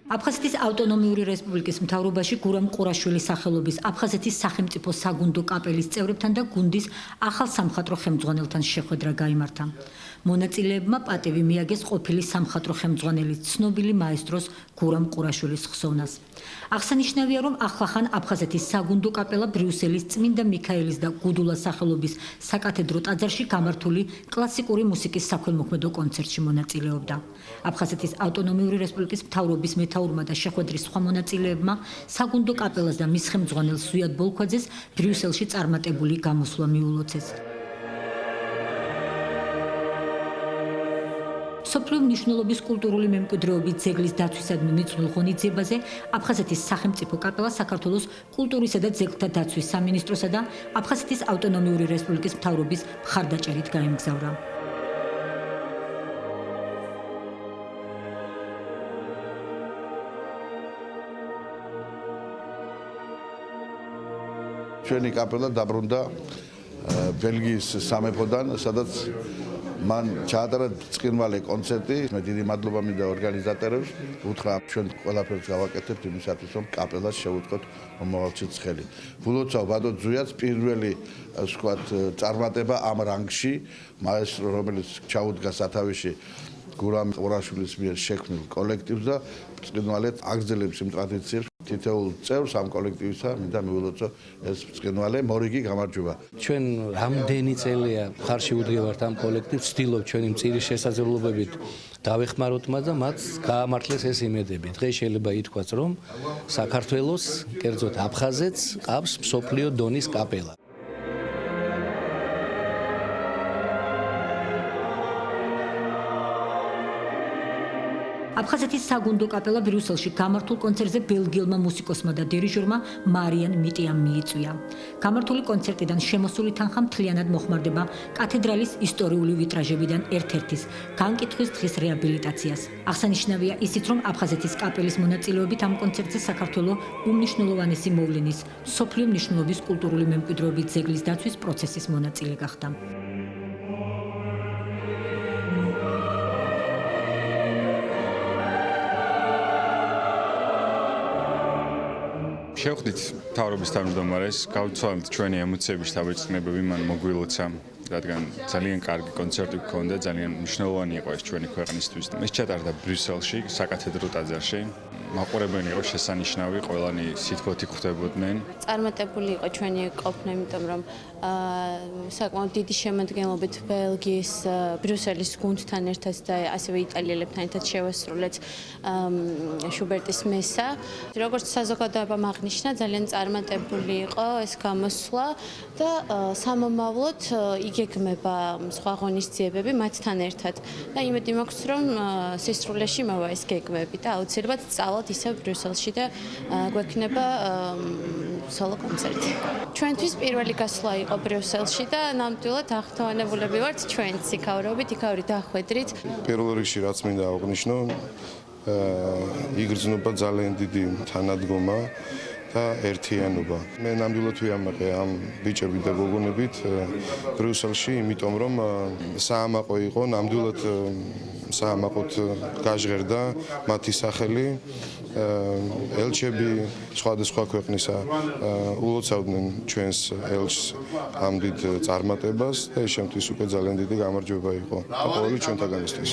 აფხაზეთის ავტონომიური რესპუბლიკის მთავრობაში გურამ ყურაშვილის სახელობის აფხაზეთის სახელმწიფო საგუნდო კაპელის წევრებთან და გუნდის ახალ სამხატვრო ხელმძღვანელთან შეხვედრა გაიმართა. მონაწილეებმა პატივი მიაგეს ყოფილი სამხატვრო ხელმძღვანელის ცნობილი მაესტროს გურამ ყურაშვილის ხსოვნას. აღსანიშნავია, რომ ახლახან აფხაზეთის საგუნდო კაპელა ბრიუსელის წმინდა მიქაელის და გუდულას სახელობის საკათედრო ტაძარში გამართული კლასიკური მუსიკის საქველმოქმედო კონცერტში მონაწილეობდა. აფხაზეთის ავტონომიური რესპუბლიკის მთავრობის მეთაურმა და შეხვედრის სხვა მონაწილეებმა საგუნდო კაპელას და მის ხელმძღვანელს ზვიად ბოლქვაძეს ბრიუსელში წარმატებული გამოსვლა მიულოცეს. სოფლიო მნიშვნელობის კულტურული მემკვიდრეობის ძეგლის დაცვისადმი მიწვრილ ღონისძიებაზე აფხაზეთის სახელმწიფო კაპელა საქართველოს კულტურისა და ძეგლთა დაცვის სამინისტროსა და აფხაზეთის ავტონომიური რესპუბლიკის მთავრობის მხარდაჭერით გაემგზავრა. ჩვენი კაპელა დაბრუნდა ბელგიის სამეფოდან, სადაც მან ჩაატარა ბრწყინვალე კონცერტი. მე დიდი მადლობა მინდა ორგანიზატორებს, უთხრა ჩვენ ყველაფერს გავაკეთებთ იმისათვის, რომ კაპელას შევუწყოთ მომავალშიც ხელი. ვულოცავ ბატონ ზვიადს პირველი ვთქვათ წარმატება ამ რანგში, მაესტრო რომელიც ჩაუდგა სათავეში გურამ ყურაშვილის მიერ შექმნილ კოლექტივს და ბრწყინვალედ აგრძელებს იმ ტრადიციებს. თითოეულ წევრს ამ კოლექტივისა მინდა მივულოცო ეს ბრწყინვალე მორიგი გამარჯვება. ჩვენ რამდენი წელია ხარში ვუდგევართ ამ კოლექტივს, ვცდილობ ჩვენი მწირი შესაძლებლობებით დავეხმაროთ მათ და მათ გაამართლეს ეს იმედები. დღეს შეიძლება ითქვას, რომ საქართველოს, კერძოდ აფხაზეთს ყავს მსოფლიო დონის კაპელა. აფხაზეთის საგუნდო კაპელა ბრიუსელში გამართულ კონცერტზე ბელგიელმა მუსიკოსმა და დირიჟორმა მარიან მიტიამ მიიწვია. გამართული კონცერტიდან შემოსული თანხა მთლიანად მოხმარდება კათედრალის ისტორიული ვიტრაჟებიდან ერთ-ერთის განკითხვის დღის რეაბილიტაციას. აღსანიშნავია ისიც, რომ აფხაზეთის კაპელის მონაწილეობით ამ კონცერტზე საქართველოს უმნიშვნელოვანესი მოვლენის სოფლიო მნიშვნელობის კულტურული მემკვიდრეობის ძეგლის დაცვის პროცესის მონაწილე გახდა. შევხვდით მთავრობის თავმჯდომარეს, გავცვალთ ჩვენი ემოციების დაბეჭდებები, მან მოგვილოცა, რადგან ძალიან კარგი კონცერტი გქონდა, ძალიან მნიშვნელოვანი იყო ეს ჩვენი ქვეყნისთვის. ეს ჩატარდა ბრიუსელში, საკათედრო ტაძარში. მაყურებელი იყო შესანიშნავი, ყველანი სითბოთი ხვდებოდნენ. წარმატებული იყო ჩვენი ყოფნა, იმიტომ რომ საკმაოდ დიდი შემადგენლობით ბელგიის ბრიუსელის გუნდთან ერთად და ასევე იტალიელებთან ერთად შევასრულეთ შუბერტის მესა. როგორც საზოგადოებამ აღნიშნა, ძალიან წარმატებული იყო ეს გამოსვლა და სამომავლოდ იგეგმება სხვა ღონისძიებები მათთან ერთად. და იმედი მაქვს, რომ სისრულეში მოვა ეს გეგმები და აუცილებლად წავალთ ისევ ბრიუსელში და გვექნება სოლო კონცერტი. ჩვენთვის პირველი გასვლა იყო ბრიუსელში და ნამდვილად აღფრთოვანებულები ვართ ჩვენც იქავრობით, იქავრი დახვედრით. პირველ რიგში რაც მინდა აღვნიშნო, იგრძნობა ძალიან დიდი თანადგომა და ერთიანობა. მე ნამდვილად ვიამაყე ამ ბიჭებით და გოგონებით ბრიუსელში, იმიტომ რომ საამაყო იყო, ნამდვილად საამაყოთ გაჟღერდა მათი სახელი. ელჩები სხვადასხვა ქვეყნისა ულოცავდნენ ჩვენს ელჩს ამ დიდ წარმატებას და ეს შემთთვის უკვე ძალიან დიდი გამარჯვება იყო. ყოველი ჩვენთაგანისთვის.